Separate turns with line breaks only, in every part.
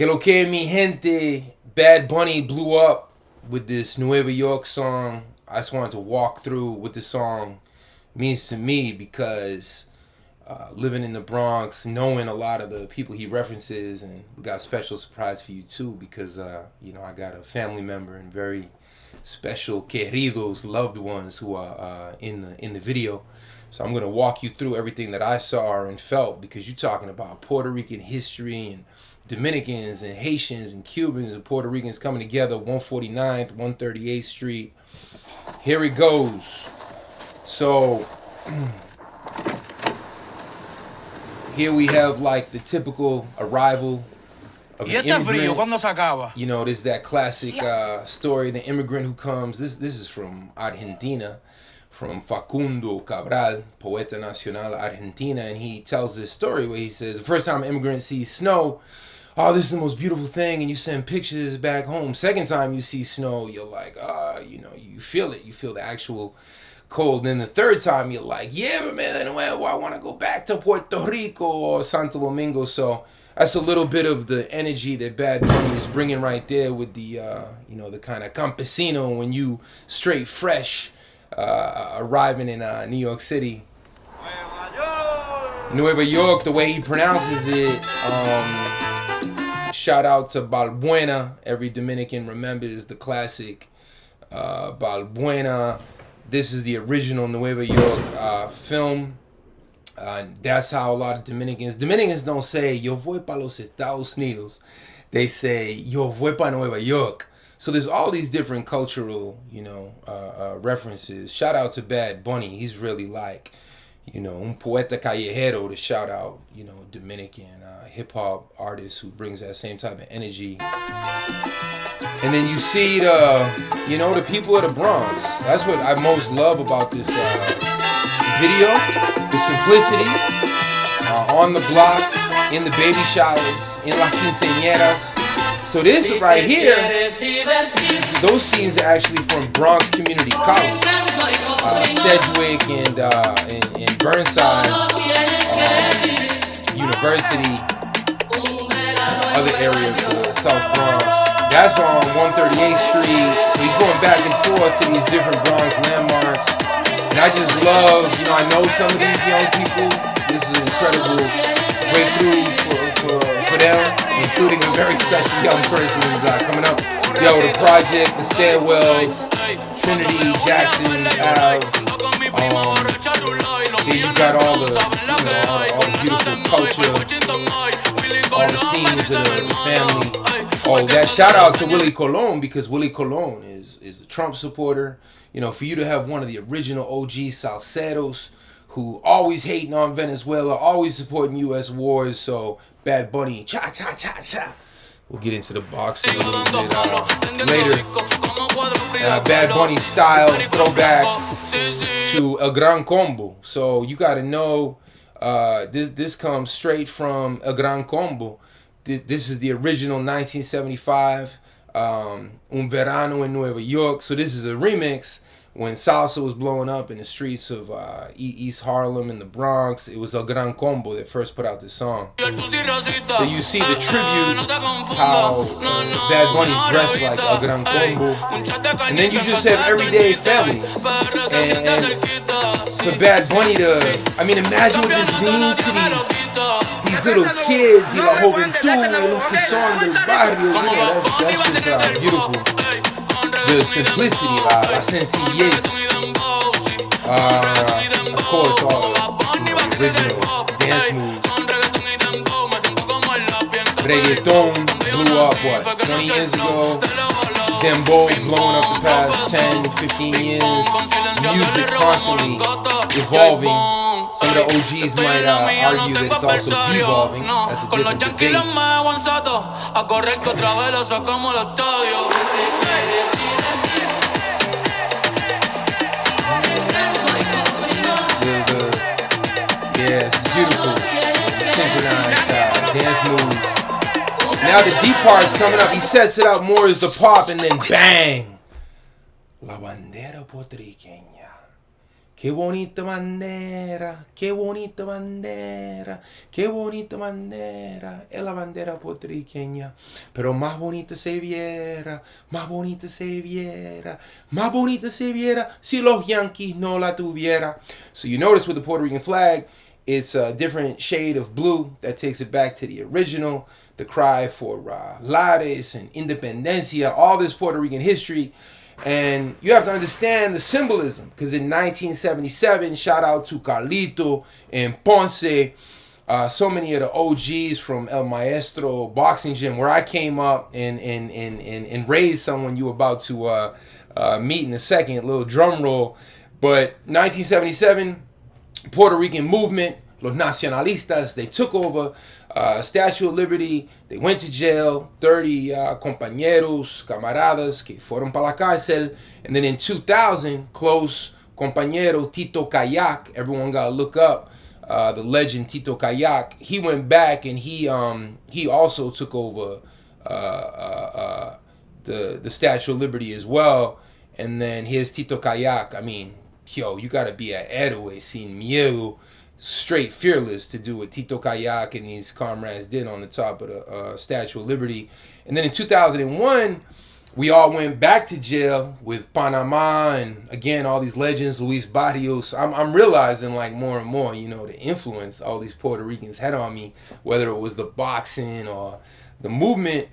Que lo que mi gente, Bad Bunny blew up with this Nueva York song. I just wanted to walk through what this song means to me because living in the Bronx, knowing a lot of the people he references, and we got a special surprise for you too because I got a family member and very special queridos, loved ones who are in the video. So I'm gonna walk you through everything that I saw and felt because you're talking about Puerto Rican history and Dominicans and Haitians and Cubans and Puerto Ricans coming together, 149th, 138th Street. Here it goes. So here we have like the typical arrival of an immigrant. You know, there's that classic story, the immigrant who comes. This is from Argentina, from Facundo Cabral, Poeta Nacional Argentina, and he tells this story where he says the first time an immigrant sees snow, oh, this is the most beautiful thing, and you send pictures back home. Second time you see snow, you're like, you feel it. You feel the actual cold. Then the third time you're like, yeah, but man, I want to go back to Puerto Rico or Santo Domingo. So that's a little bit of the energy that Bad Bunny is bringing right there with the, the kind of campesino when you straight fresh arriving in New York City. Nueva York, the way he pronounces it. Shout out to Balbuena. Every Dominican remembers the classic Balbuena. This is the original Nueva York film. That's how a lot of Dominicans don't say yo voy pa los Estados Unidos. They say yo voy pa Nueva York. So there's all these different cultural, references. Shout out to Bad Bunny. He's really like, un poeta callejero to shout out, Dominican hip hop artist who brings that same type of energy. And then you see the people of the Bronx. That's what I most love about this video. The simplicity, on the block, in the baby showers, in las quinceañeras. So this right here, those scenes are actually from Bronx Community College, Sedgwick and Burnside University, and other areas of the South Bronx. That's on 138th Street. So he's going back and forth to these different Bronx landmarks. And I just love, I know some of these young people. This is an incredible breakthrough for them, including a very special young person who's coming up. Yo, the project, the stairwells, Trinity, Jackson, Ave. Here you got all the, all the beautiful culture, all the scenes of the family. Oh, that shout out to Willie Colon because Willie Colon is a Trump supporter. For you to have one of the original OG salseros who always hating on Venezuela, always supporting U.S. wars. So Bad Bunny, cha cha cha cha. We'll get into the boxing a little bit later. Bad Bunny style throwback to El Gran Combo. So you got to know this comes straight from El Gran Combo. This is the original 1975 Un Verano in Nueva York. So this is a remix when salsa was blowing up in the streets of East Harlem and the Bronx. It was El Gran Combo that first put out this song. So you see the tribute, how Bad Bunny's dressed like El Gran Combo. And then you just have everyday families. And for Bad Bunny to, imagine what this means to these little kids, y la juventud, los que son del barrio. That's just beautiful. The simplicity, la sencillez. Of course, all the original dance moves. Reggaeton blew up, 20 years ago? Dembow blowing up the past 10, 15 years. Music constantly evolving. Some of the OGs might argue that it's also devolving. That's a different debate. It's beautiful, synchronized dance moves. Now the deep part's coming up. He sets it up more as the pop, and then bang! La bandera puertorriqueña, Qué bonita bandera, qué bonita bandera, qué bonita bandera, es la bandera puertorriqueña. Pero más bonita se viera, más bonita se viera, más bonita se viera si los Yankees no la tuviera. So you notice with the Puerto Rican flag, it's a different shade of blue that takes it back to the original. The cry for Lares and Independencia, all this Puerto Rican history. And you have to understand the symbolism, because in 1977, shout out to Carlito and Ponce, so many of the OGs from El Maestro boxing gym where I came up and raised someone you were about to meet in a second, little drum roll. But 1977, Puerto Rican movement, Los Nacionalistas, they took over Statue of Liberty. They went to jail, 30 compañeros, camaradas que fueron para la cárcel. And then in 2000, close compañero Tito Kayak, everyone got to look up the legend Tito Kayak. He went back and he also took over the Statue of Liberty as well. And then here's Tito Kayak. I mean, yo, you got to be an héroe sin miedo, straight fearless to do what Tito Kayak and these comrades did on the top of the Statue of Liberty. And then in 2001, we all went back to jail with Panama and again all these legends, Luis Barrios. I'm realizing like more and more, you know, the influence all these Puerto Ricans had on me, whether it was the boxing or the movement.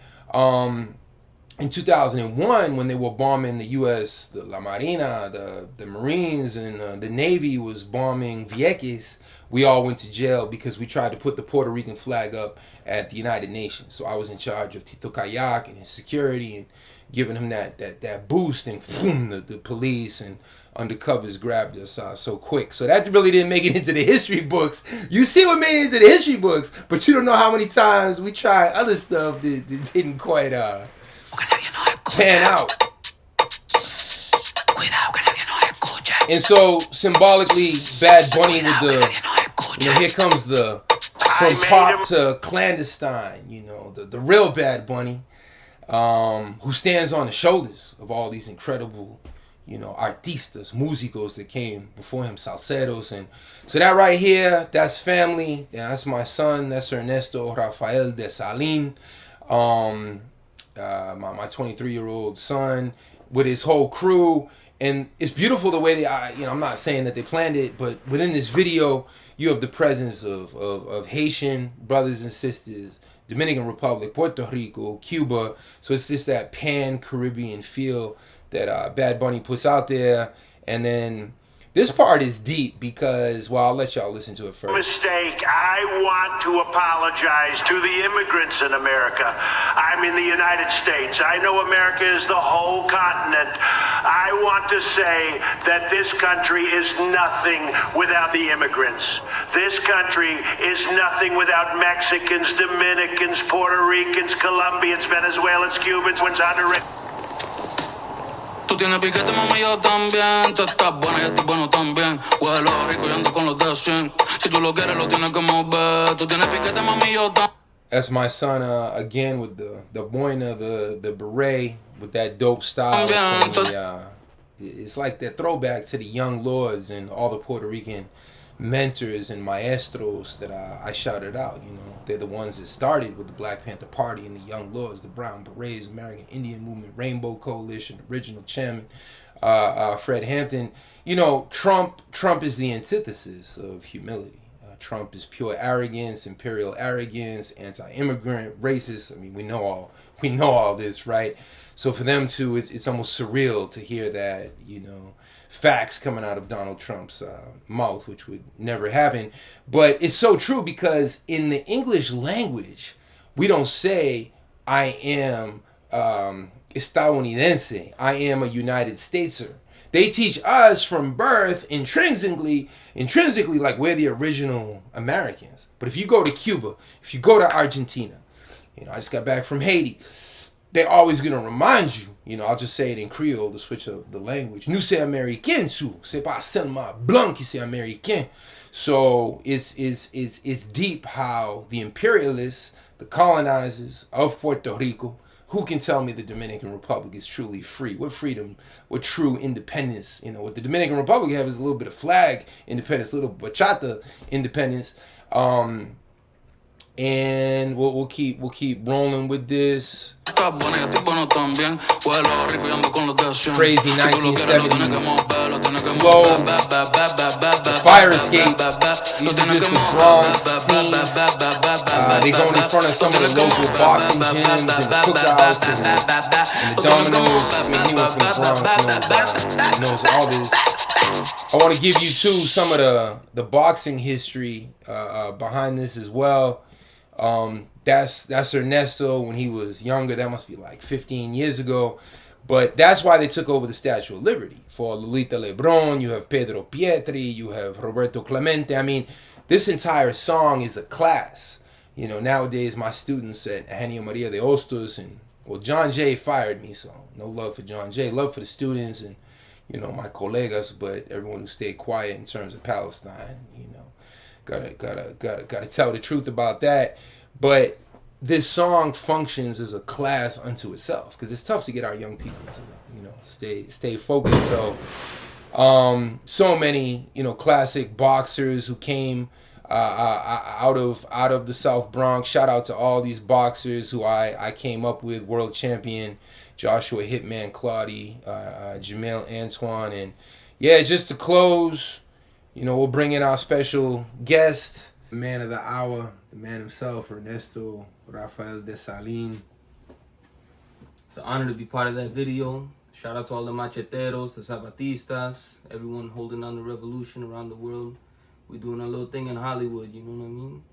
In 2001, when they were bombing the U.S., the La Marina, the Marines, and the Navy was bombing Vieques, we all went to jail because we tried to put the Puerto Rican flag up at the United Nations. So I was in charge of Tito Kayak and his security and giving him that boost, and boom, the police and undercovers grabbed us so quick. So that really didn't make it into the history books. You see what made it into the history books, but you don't know how many times we tried other stuff that didn't quite pan out. And so symbolically, Bad Bunny with the, you know, here comes the from pop to clandestine, you know, the real Bad Bunny, who stands on the shoulders of all these incredible, you know, artistas, músicos that came before him, salseros. And so that right here, that's family. Yeah, that's my son. That's Ernesto Rafael de Salin. My 23-year-old son with his whole crew. And it's beautiful the way they, you know, I'm not saying that they planned it, but within this video, you have the presence of Haitian brothers and sisters, Dominican Republic, Puerto Rico, Cuba. So it's just that pan-Caribbean feel that Bad Bunny puts out there. And then this part is deep because, well, I'll let y'all listen to it first.
Mistake. I want to apologize to the immigrants in America. I'm in the United States. I know America is the whole continent. I want to say that this country is nothing without the immigrants. This country is nothing without Mexicans, Dominicans, Puerto Ricans, Colombians, Venezuelans, Cubans, Honduras.
Tú tienes piquete, mami, yo también. Tú estás buena, yo estoy bueno también. Huele rico, yo ando con los de 100. Si tú lo quieres, lo tienes que mover. Tú tienes piquete, mami, yo también.
That's my son again with the boina, the beret, with that dope style. It's like that throwback to the young lords and all the Puerto Rican mentors and maestros that I shouted out. You know, they're the ones that started with the Black Panther Party and the Young Lords, the Brown Berets, American Indian Movement, Rainbow Coalition, original chairman Fred Hampton. You know, Trump is the antithesis of humility. Trump is pure arrogance, imperial arrogance, anti-immigrant, racist. I mean, we know all this, right? So for them to, it's almost surreal to hear that, you know, facts coming out of Donald Trump's mouth, which would never happen. But it's so true because in the English language, we don't say I am estadounidense, I am a United Stateser. They teach us from birth intrinsically like we're the original Americans. But if you go to Cuba, if you go to Argentina, you know, I just got back from Haiti, they're always going to remind you, you know, I'll just say it in Creole to switch up the language. Nous c'est américain, c'est pas seulement blanc qui c'est américain. So it's deep how the imperialists, the colonizers of Puerto Rico, who can tell me the Dominican Republic is truly free? What freedom, what true independence? You know, what the Dominican Republic have is a little bit of flag independence, a little bachata independence. And we'll keep rolling with this. Crazy 1970s flow, the fire escape. These are just the Bronx scenes. They going in front of some of the local boxing gyms and the cookouts and the Domino's. I mean, he went from the Bronx, knows all this. I want to give you too some of the boxing history behind this as well. That's Ernesto when he was younger. That must be like 15 years ago. But that's why they took over the Statue of Liberty. For Lolita Lebron, you have Pedro Pietri, you have Roberto Clemente. I mean, this entire song is a class. You know, nowadays my students at Eugenio Maria de Hostos, and well, John Jay fired me, so no love for John Jay. Love for the students and, you know, my colegas, but everyone who stayed quiet in terms of Palestine, you know. Gotta tell the truth about that. But this song functions as a class unto itself, because it's tough to get our young people to, you know, stay focused. So so many, you know, classic boxers who came out of the South Bronx. Shout out to all these boxers who I came up with: world champion Joshua Hitman Claudy, Jamel Antoine, and yeah, just to close, you know, we'll bring in our special guest, the man of the hour, the man himself, Ernesto Rafael Desalin.
It's an honor to be part of that video. Shout out to all the macheteros, the zapatistas, everyone holding on the revolution around the world. We're doing a little thing in Hollywood, you know what I mean?